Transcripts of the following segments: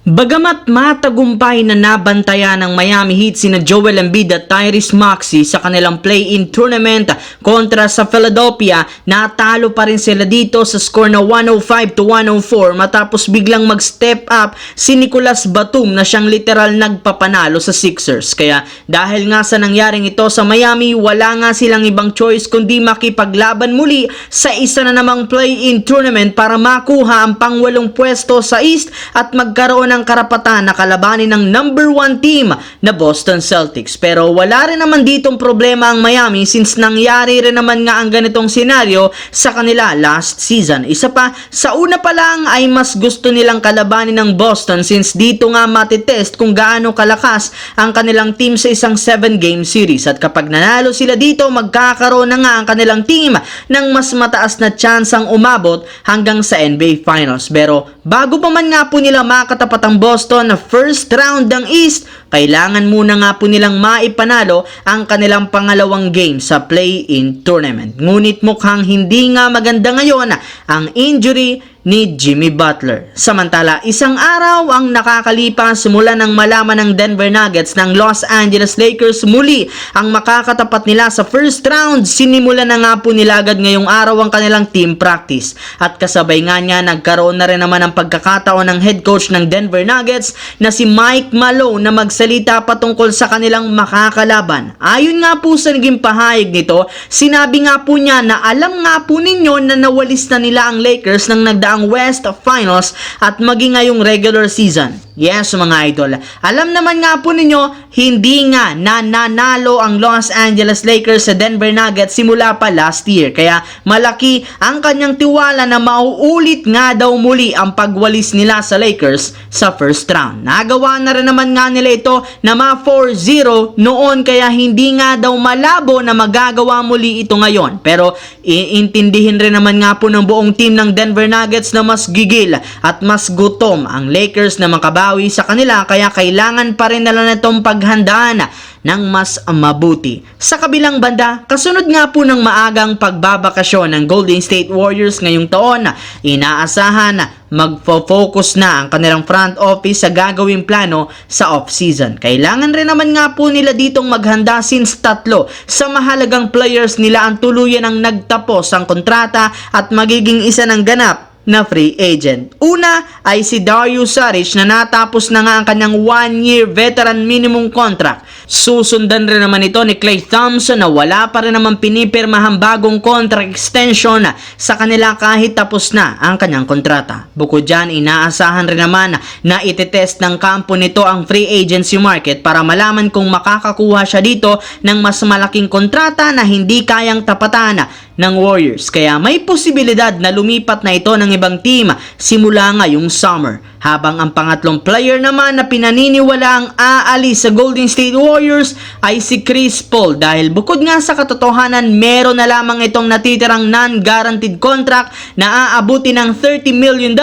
Bagamat matagumpay na nabantayan ng Miami Heat sina Joel Embiid at Tyrese Maxey sa kanilang play-in tournament kontra sa Philadelphia, natalo pa rin sila dito sa score na 105-104 matapos biglang mag-step up si Nicolas Batum na siyang literal nagpapanalo sa Sixers. Kaya dahil nga sa nangyaring ito sa Miami, wala nga silang ibang choice kundi makipaglaban muli sa isa na namang play-in tournament para makuha ang pang-8 pwesto sa East at magkaroon ng karapatan na kalabanin ng number 1 team na Boston Celtics. Pero wala rin naman ditong problema ang Miami since nangyari rin naman nga ang ganitong senaryo sa kanila last season. Isa pa, sa una pa lang ay mas gusto nilang kalabanin ng Boston since dito nga matitest kung gaano kalakas ang kanilang team sa isang 7-game series. At kapag nanalo sila dito, magkakaroon na nga ang kanilang team ng mas mataas na chance ang umabot hanggang sa NBA Finals. Pero bago pa man nga po nila makatapat ang Boston na first round ng East, kailangan muna nga po nilang maipanalo ang kanilang pangalawang game sa play-in tournament. Ngunit mukhang hindi nga maganda ngayon ang injury ni Jimmy Butler. Samantala, isang araw ang nakakalipas mula nang malaman ng Denver Nuggets ng Los Angeles Lakers muli ang makakatapat nila sa first round. Sinimula na nga po nila agad ngayong araw ang kanilang team practice. At kasabay nga niya, nagkaroon na rin naman ang pagkakataon ng head coach ng Denver Nuggets na si Mike Malone na magsalita patungkol sa kanilang makakalaban. Ayon nga po sa naging pahayag nito, sinabi nga po niya na alam nga po ninyo na nawalis na nila ang Lakers nang ang West Finals at maging ngayong regular season. Yes, mga idol. Alam naman nga po ninyo, hindi nga nanalo ang Los Angeles Lakers sa Denver Nuggets simula pa last year. Kaya malaki ang kanyang tiwala na mauulit nga daw muli ang pagwalis nila sa Lakers sa first round. Nagawa na rin naman nga nila ito na ma-4-0 noon, kaya hindi nga daw malabo na magagawa muli ito ngayon. Pero iintindihin rin naman nga po ng buong team ng Denver Nuggets na mas gigil at mas gutom ang Lakers na makabawi sa kanila, kaya kailangan pa rin nila itong paghandaan ng mas mabuti. Sa kabilang banda, kasunod nga po ng maagang pagbabakasyon ng Golden State Warriors ngayong taon, inaasahan magfo-focus na ang kanilang front office sa gagawing plano sa off-season. Kailangan rin naman nga po nila ditong maghanda since 3 sa mahalagang players nila ang tuluyan ang nagtapos ang kontrata at magiging isa ng ganap na free agent. Una ay si Darius Saric na natapos na nga ang kanyang 1-year veteran minimum contract. Susundan rin naman ito ni Klay Thompson na wala pa rin naman pinipirmahang bagong contract extension sa kanila kahit tapos na ang kanyang kontrata. Bukod dyan, inaasahan rin naman na itetest ng kampo nito ang free agency market para malaman kung makakakuha siya dito ng mas malaking kontrata na hindi kayang tapatan ng Warriors. Kaya may posibilidad na lumipat na ito ng ibang team simula ngayong summer. Habang ang pangatlong player naman na pinaniniwala ang aalis sa Golden State Warriors ay si Chris Paul, dahil bukod nga sa katotohanan, meron na lamang itong natitirang non-guaranteed contract na aabuti ng $30 million.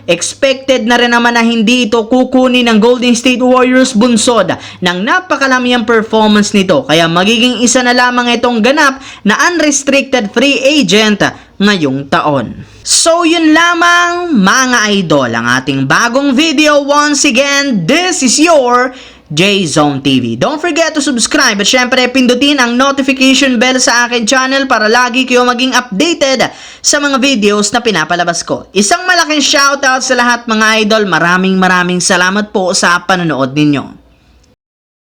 Expected na rin naman na hindi ito kukunin ng Golden State Warriors bunsod ng napakalamiyang performance nito, kaya magiging isa na lamang itong ganap na unrestricted free agent ngayong taon. So yun lamang mga idol ang ating bagong video. Once again, this is your J-Zone TV. Don't forget to subscribe at syempre pindutin ang notification bell sa akin channel para lagi kayo maging updated sa mga videos na pinapalabas ko. Isang malaking shoutout sa lahat mga idol. Maraming salamat po sa panonood ninyo.